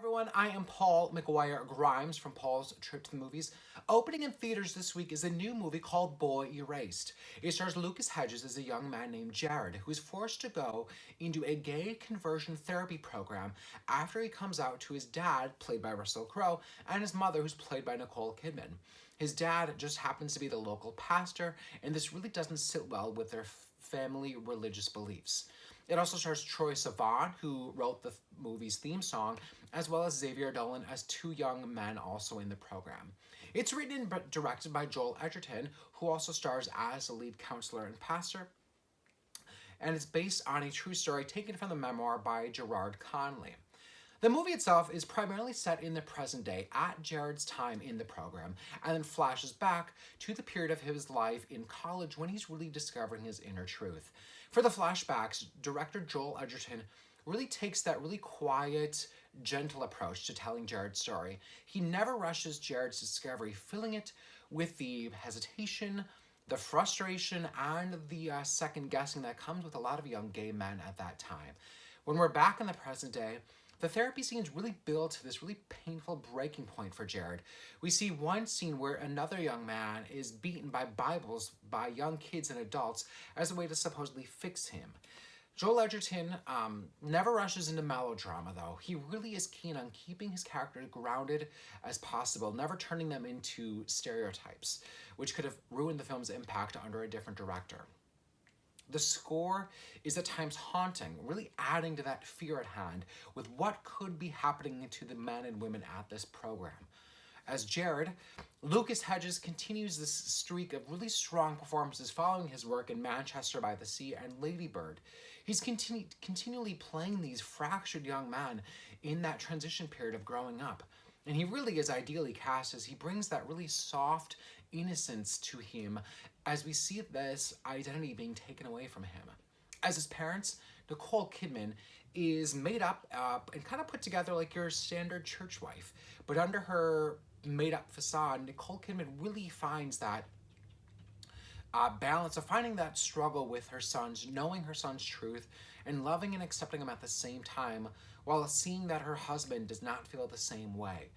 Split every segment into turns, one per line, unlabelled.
everyone, I am Paul McGuire Grimes from Paul's Trip to the Movies. Opening in theaters this week is a new movie called Boy Erased. It stars Lucas Hedges as a young man named Jared who is forced to go into a gay conversion therapy program after he comes out to his dad, played by Russell Crowe, and his mother, who's played by Nicole Kidman. His dad just happens to be the local pastor, and this really doesn't sit well with their family religious beliefs. It also stars Troye Sivan, who wrote the movie's theme song, as well as Xavier Dolan as two young men also in the program. It's written and directed by Joel Edgerton, who also stars as the lead counselor and pastor, and it's based on a true story taken from the memoir by Gerard Conley. The movie itself is primarily set in the present day at Jared's time in the program, and then flashes back to the period of his life in college when he's really discovering his inner truth. For the flashbacks, director Joel Edgerton really takes that really quiet, gentle approach to telling Jared's story. He never rushes Jared's discovery, filling it with the hesitation, the frustration, and the second guessing that comes with a lot of young gay men at that time. When we're back in the present day, the therapy scenes really build to this really painful breaking point for Jared. We see one scene where another young man is beaten by Bibles by young kids and adults as a way to supposedly fix him. Joel Edgerton never rushes into melodrama, though. He really is keen on keeping his characters grounded as possible, never turning them into stereotypes, which could have ruined the film's impact under a different director. The score is at times haunting, really adding to that fear at hand with what could be happening to the men and women at this program. As Jared, Lucas Hedges continues this streak of really strong performances following his work in Manchester by the Sea and Lady Bird. He's continually playing these fractured young men in that transition period of growing up. And he really is ideally cast as he brings that really soft innocence to him as we see this identity being taken away from him. As his parents, Nicole Kidman is made up and kind of put together like your standard church wife. But under her made-up facade, Nicole Kidman really finds that balance of finding that struggle with her sons, knowing her son's truth, and loving and accepting him at the same time, while seeing that her husband does not feel the same way.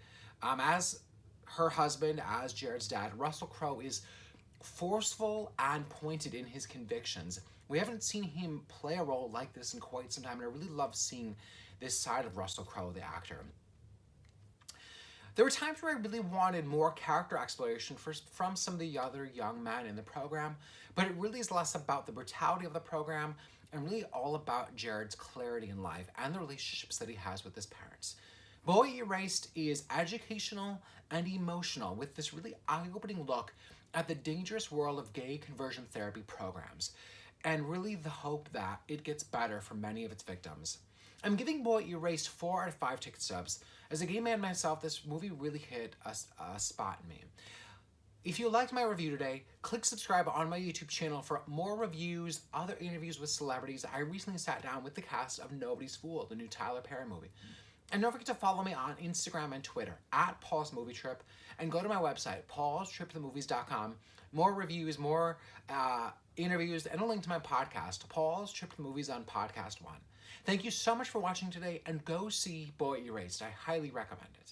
As her husband, as Jared's dad, Russell Crowe is forceful and pointed in his convictions. We haven't seen him play a role like this in quite some time, and I really love seeing this side of Russell Crowe, the actor. There were times where I really wanted more character exploration from some of the other young men in the program, but it really is less about the brutality of the program and really all about Jared's clarity in life and the relationships that he has with his parents. Boy Erased is educational and emotional with this really eye-opening look at the dangerous world of gay conversion therapy programs and really the hope that it gets better for many of its victims. I'm giving Boy Erased 4 out of 5 ticket stubs. As a gay man myself, this movie really hit a spot in me. If you liked my review today, click subscribe on my YouTube channel for more reviews, other interviews with celebrities. I recently sat down with the cast of Nobody's Fool, the new Tyler Perry movie. And don't forget to follow me on Instagram and Twitter at Paul's Movie Trip, and go to my website, paulstriptothemovies.com. More reviews, more interviews, and a link to my podcast, Paul's Trip to the Movies on Podcast One. Thank you so much for watching today, and go see Boy Erased. I highly recommend it.